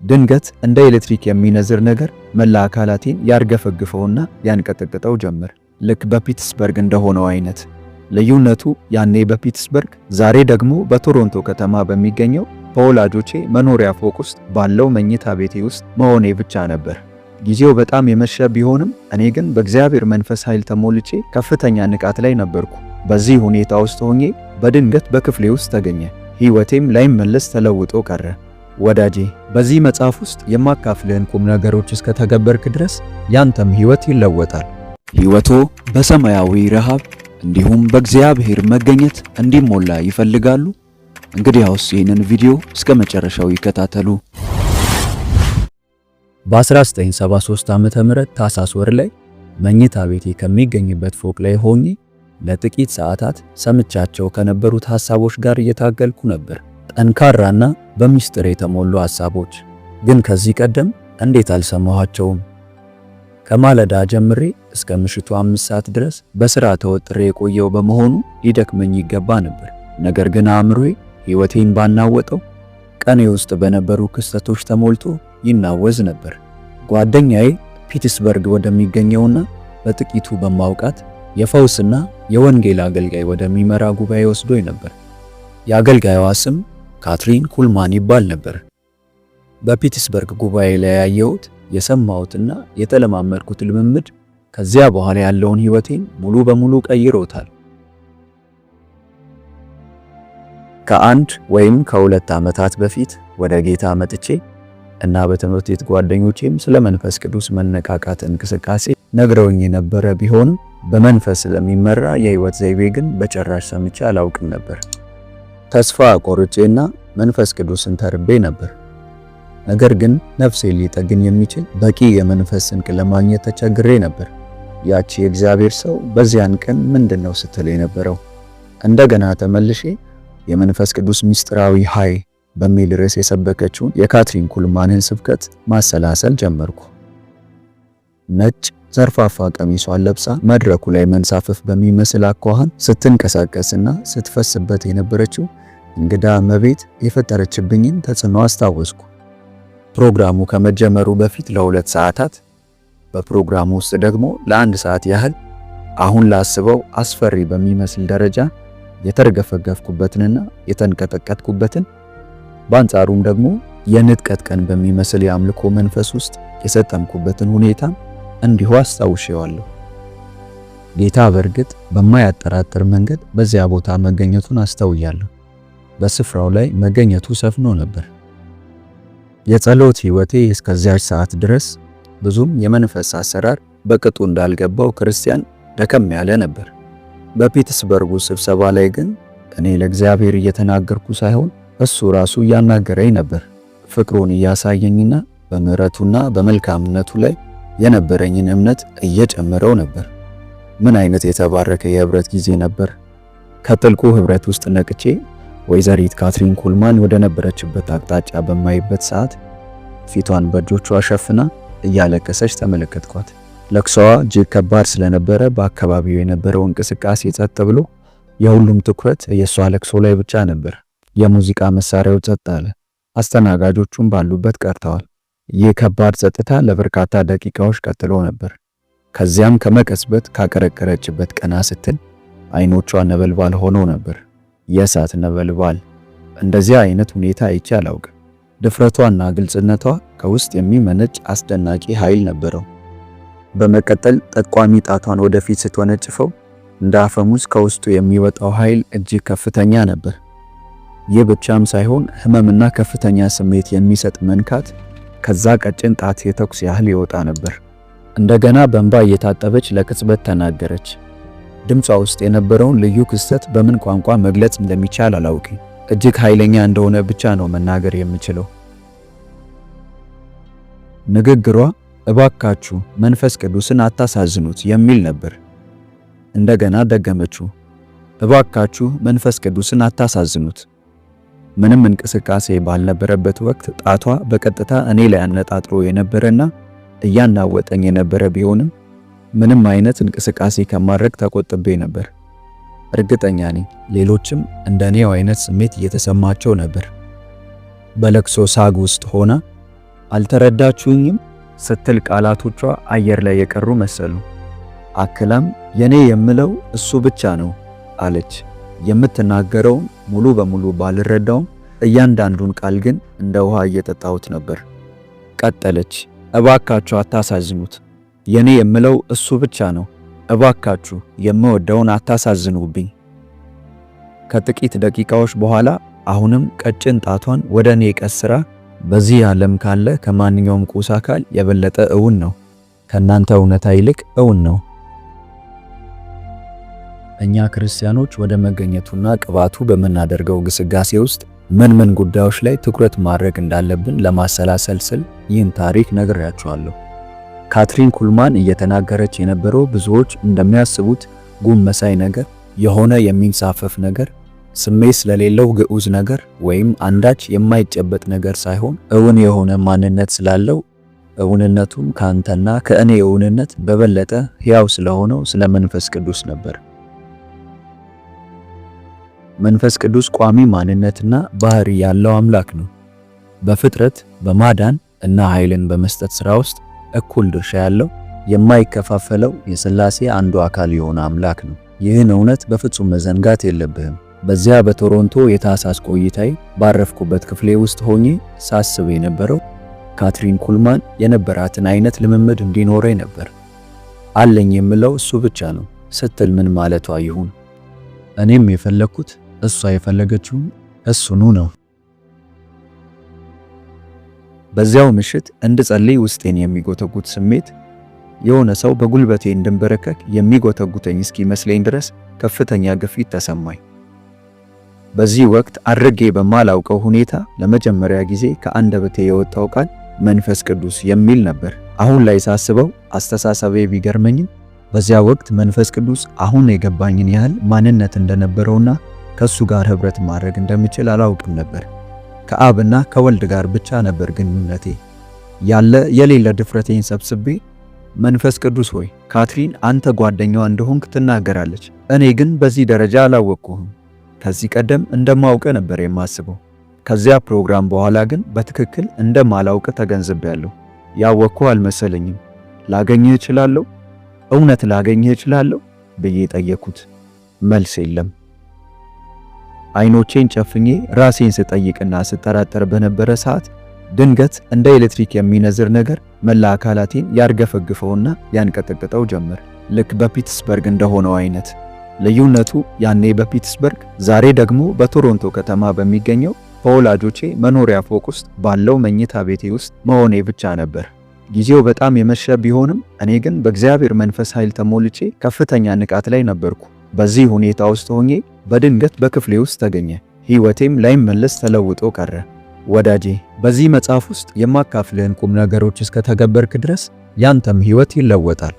ድንገት እንደ ኤሌክትሪክ የሚነዝር ነገር መላ አካላቴን ያርገፈግፈውና ያንቀጠቅጠው ጀመር። ልክ በፒትስበርግ እንደሆነው አይነት። ልዩነቱ ያኔ በፒትስበርግ ዛሬ ደግሞ በቶሮንቶ ከተማ በሚገኘው በወላጆቼ መኖሪያ ፎቅ ውስጥ ባለው መኝታ ቤቴ ውስጥ መሆኔ ብቻ ነበር። ጊዜው በጣም የመሸ ቢሆንም እኔ ግን በእግዚአብሔር መንፈስ ኃይል ተሞልቼ ከፍተኛ ንቃት ላይ ነበርኩ። በዚህ ሁኔታ ውስጥ ሆኜ በድንገት በክፍሌ ውስጥ ተገኘ። ሕይወቴም ላይመለስ ተለውጦ ቀረ። ወዳጄ፣ በዚህ መጽሐፍ ውስጥ የማካፍልህን ቁም ነገሮች እስከተገበርክ ድረስ ያንተም ሕይወት ይለወጣል። ሕይወቶ በሰማያዊ ረሃብ እንዲሁም በእግዚአብሔር መገኘት እንዲሞላ ይፈልጋሉ? እንግዲያውስ ይህንን ቪዲዮ እስከ መጨረሻው ይከታተሉ። በ1973 ዓመተ ምህረት ታህሳስ ወር ላይ መኝታ ቤቴ ከሚገኝበት ፎቅ ላይ ሆኜ ለጥቂት ሰዓታት ሰምቻቸው ከነበሩት ሐሳቦች ጋር እየታገልኩ ነበር። ጠንካራና በሚስጥር የተሞሉ ሐሳቦች። ግን ከዚህ ቀደም እንዴት አልሰማኋቸውም? ከማለዳ ጀምሬ እስከ ምሽቱ 5 ሰዓት ድረስ በሥራ ተወጥሬ የቆየው በመሆኑ ሊደክመኝ ይገባ ነበር። ነገር ግን አእምሮዬ ሕይወቴን ባናወጠው ቀኔ ውስጥ በነበሩ ክስተቶች ተሞልቶ ይናወዝ ነበር። ጓደኛዬ ፒትስበርግ ወደሚገኘውና በጥቂቱ በማውቃት የፈውስና የወንጌል አገልጋይ ወደሚመራ ጉባኤ ወስዶኝ ነበር። የአገልጋዩዋ ስም ካትሪን ኩልማን ይባል ነበር። በፒትስበርግ ጉባኤ ላይ ያየሁት የሰማሁትና የተለማመድኩት ልምምድ ከዚያ በኋላ ያለውን ሕይወቴን ሙሉ በሙሉ ቀይሮታል። ከአንድ ወይም ከሁለት ዓመታት በፊት ወደ ጌታ መጥቼ እና በትምህርት ቤት ጓደኞቼም ስለ መንፈስ ቅዱስ መነቃቃት እንቅስቃሴ ነግረውኝ የነበረ ቢሆንም በመንፈስ ስለሚመራ የሕይወት ዘይቤ ግን በጭራሽ ሰምቼ አላውቅም ነበር። ተስፋ ቆርጬና መንፈስ ቅዱስን ተርቤ ነበር። ነገር ግን ነፍሴን ሊጠግን የሚችል በቂ የመንፈስ ስንቅ ለማግኘት ተቸግሬ ነበር። ያቺ የእግዚአብሔር ሰው በዚያን ቀን ምንድነው ስትል የነበረው? እንደገና ተመልሼ የመንፈስ ቅዱስ ምስጢራዊ ኃይል በሚል ርዕስ የሰበከችውን የካትሪን ኩልማንን ስብከት ማሰላሰል ጀመርኩ። ነጭ ዘርፋፋ ቀሚሷን ለብሳ መድረኩ ላይ መንሳፈፍ በሚመስል አኳኋን ስትንቀሳቀስና ስትፈስበት የነበረችው እንግዳ እመቤት የፈጠረችብኝን ተጽዕኖ አስታወስኩ። ፕሮግራሙ ከመጀመሩ በፊት ለ2 ሰዓታት፣ በፕሮግራሙ ውስጥ ደግሞ ለ1 ሰዓት ያህል አሁን ላስበው አስፈሪ በሚመስል ደረጃ የተርገፈገፍኩበትንና የተንቀጠቀጥኩበትን፣ በአንጻሩም ደግሞ የንጥቀት ቀን በሚመስል የአምልኮ መንፈስ ውስጥ የሰጠምኩበትን ሁኔታ እንዲሁ አስታውሼዋለሁ። ጌታ በእርግጥ በማያጠራጥር መንገድ በዚያ ቦታ መገኘቱን አስተውያለሁ። በስፍራው ላይ መገኘቱ ሰፍኖ ነበር። የጸሎት ሕይወቴ እስከዚያች ሰዓት ድረስ ብዙም የመንፈስ አሰራር በቅጡ እንዳልገባው ክርስቲያን ደከም ያለ ነበር። በፒትስበርጉ ስብሰባ ላይ ግን እኔ ለእግዚአብሔር እየተናገርኩ ሳይሆን እሱ ራሱ እያናገረኝ ነበር። ፍቅሩን እያሳየኝና በምሕረቱና በመልካምነቱ ላይ የነበረኝን እምነት እየጨመረው ነበር። ምን አይነት የተባረከ የህብረት ጊዜ ነበር! ከጥልቁ ህብረት ውስጥ ነቅቼ ወይዘሪት ካትሪን ኩልማን ወደ ነበረችበት አቅጣጫ በማይበት ሰዓት ፊቷን በእጆቿ ሸፍና እያለቀሰች ተመለከትኳት። ለቅሶዋ እጅግ ከባድ ስለነበረ በአካባቢው የነበረው እንቅስቃሴ ጸጥ ብሎ የሁሉም ትኩረት የሷ ለቅሶ ላይ ብቻ ነበር። የሙዚቃ መሳሪያው ጸጥ አለ። አስተናጋጆቹም ባሉበት ቀርተዋል። ይህ ከባድ ጸጥታ ለበርካታ ደቂቃዎች ቀጥሎ ነበር። ከዚያም ከመቀስበት ካቀረቀረችበት ቀና ስትል አይኖቿ ነበልባል ሆነው ነበር። የእሳት ነበልባል። እንደዚያ አይነት ሁኔታ አይቼ አላውቅም። ድፍረቷና ግልጽነቷ ከውስጥ የሚመነጭ አስደናቂ ኃይል ነበረው። በመቀጠል ጠቋሚ ጣቷን ወደፊት ስትወነጭፈው እንደ አፈሙዝ ከውስጡ የሚወጣው ኃይል እጅግ ከፍተኛ ነበር። ይህ ብቻም ሳይሆን ህመምና ከፍተኛ ስሜት የሚሰጥ መንካት ከዛ ቀጭን ጣት የተኩስ ያህል ይወጣ ነበር። እንደገና በእንባ እየታጠበች ለቅጽበት ተናገረች። ድምጿ ውስጥ የነበረውን ልዩ ክስተት በምን ቋንቋ መግለጽ እንደሚቻል አላውቅም። እጅግ ኃይለኛ እንደሆነ ብቻ ነው መናገር የምችለው። ንግግሯ እባካችሁ መንፈስ ቅዱስን አታሳዝኑት የሚል ነበር። እንደገና ደገመችው። እባካችሁ መንፈስ ቅዱስን አታሳዝኑት። ምንም እንቅስቃሴ ባልነበረበት ወቅት ጣቷ በቀጥታ እኔ ላይ አነጣጥሮ የነበረና እያናወጠኝ የነበረ ቢሆንም ምንም አይነት እንቅስቃሴ ከማድረግ ተቆጥቤ ነበር። እርግጠኛ ነኝ ሌሎችም እንደኔው አይነት ስሜት እየተሰማቸው ነበር። በለቅሶ ሳግ ውስጥ ሆና አልተረዳችሁኝም ስትል ቃላቶቿ አየር ላይ የቀሩ መሰሉ። አክላም የኔ የምለው እሱ ብቻ ነው አለች። የምትናገረውን ሙሉ በሙሉ ባልረዳውም እያንዳንዱን ቃል ግን እንደ ውሃ እየጠጣሁት ነበር። ቀጠለች፣ እባካችሁ አታሳዝኑት። የኔ የምለው እሱ ብቻ ነው። እባካችሁ የምወደውን አታሳዝኑብኝ። ከጥቂት ደቂቃዎች በኋላ አሁንም ቀጭን ጣቷን ወደ እኔ ቀስራ በዚህ ዓለም ካለ ከማንኛውም ቁስ አካል የበለጠ እውን ነው፣ ከናንተ እውነታ ይልቅ እውን ነው። እኛ ክርስቲያኖች ወደ መገኘቱና ቅባቱ በምናደርገው ግስጋሴ ውስጥ ምን ጉዳዮች ላይ ትኩረት ማድረግ እንዳለብን ለማሰላሰል ስል ይህን ታሪክ ነግሬያችኋለሁ። ካትሪን ኩልማን እየተናገረች የነበረው ብዙዎች እንደሚያስቡት ጉም መሳይ ነገር፣ የሆነ የሚንሳፈፍ ነገር፣ ስሜት ስለሌለው ግዑዝ ነገር ወይም አንዳች የማይጨበጥ ነገር ሳይሆን እውን የሆነ ማንነት ስላለው እውንነቱም ካንተና ከእኔ እውንነት በበለጠ ሕያው ስለሆነው ስለ መንፈስ ቅዱስ ነበር። መንፈስ ቅዱስ ቋሚ ማንነትና ባህሪ ያለው አምላክ ነው። በፍጥረት በማዳን እና ኃይልን በመስጠት ሥራ ውስጥ እኩል ድርሻ ያለው የማይከፋፈለው የሥላሴ አንዱ አካል የሆነ አምላክ ነው። ይህን እውነት በፍጹም መዘንጋት የለብህም። በዚያ በቶሮንቶ የታህሳስ ቆይታዬ ባረፍኩበት ክፍሌ ውስጥ ሆኜ ሳስብ የነበረው ካትሪን ኩልማን የነበራትን አይነት ልምምድ እንዲኖረኝ ነበር። አለኝ የምለው እሱ ብቻ ነው ስትል ምን ማለቷ ይሁን? እኔም የፈለኩት እሷ የፈለገችው እሱኑ ነው። በዚያው ምሽት እንድጸልይ ውስጤን የሚጎተጉት ስሜት የሆነ ሰው በጉልበቴ እንድንበረከክ የሚጎተጉተኝ እስኪመስለኝ ድረስ ከፍተኛ ግፊት ተሰማኝ። በዚህ ወቅት አድርጌ በማላውቀው ሁኔታ ለመጀመሪያ ጊዜ ከአንደበቴ የወጣው ቃል መንፈስ ቅዱስ የሚል ነበር። አሁን ላይ ሳስበው አስተሳሰቤ ቢገርመኝም በዚያ ወቅት መንፈስ ቅዱስ አሁን የገባኝን ያህል ማንነት እንደነበረውና ከሱ ጋር ህብረት ማድረግ እንደምችል አላውቅም ነበር። ከአብና ከወልድ ጋር ብቻ ነበር ግንኙነቴ። ያለ የሌለ ድፍረቴን ሰብስቤ መንፈስ ቅዱስ ሆይ ካትሪን አንተ ጓደኛዋ እንደሆንክ ትናገራለች፣ እኔ ግን በዚህ ደረጃ አላወቅኩህም። ከዚህ ቀደም እንደማውቅ ነበር የማስበው። ከዚያ ፕሮግራም በኋላ ግን በትክክል እንደማላውቅ ተገንዝቤያለሁ። ያወቅኩ አልመሰለኝም። ላገኝህ እችላለሁ? እውነት ላገኝህ እችላለሁ ብዬ ጠየኩት። መልስ የለም። አይኖቼን ጨፍኜ ራሴን ስጠይቅና ስጠራጠር በነበረ ሰዓት ድንገት እንደ ኤሌክትሪክ የሚነዝር ነገር መላ አካላቴን ያርገፈግፈውና ያንቀጠቅጠው ጀመር። ልክ በፒትስበርግ እንደሆነው አይነት። ልዩነቱ ያኔ በፒትስበርግ ዛሬ ደግሞ በቶሮንቶ ከተማ በሚገኘው በወላጆቼ መኖሪያ ፎቅ ውስጥ ባለው መኝታ ቤቴ ውስጥ መሆኔ ብቻ ነበር። ጊዜው በጣም የመሸ ቢሆንም እኔ ግን በእግዚአብሔር መንፈስ ኃይል ተሞልቼ ከፍተኛ ንቃት ላይ ነበርኩ። በዚህ ሁኔታ ውስጥ ሆኜ በድንገት በክፍሌ ውስጥ ተገኘ። ሕይወቴም ላይመለስ ተለውጦ ቀረ። ወዳጄ፣ በዚህ መጽሐፍ ውስጥ የማካፍልህን ቁም ነገሮች እስከተገበርክ ድረስ ያንተም ሕይወት ይለወጣል።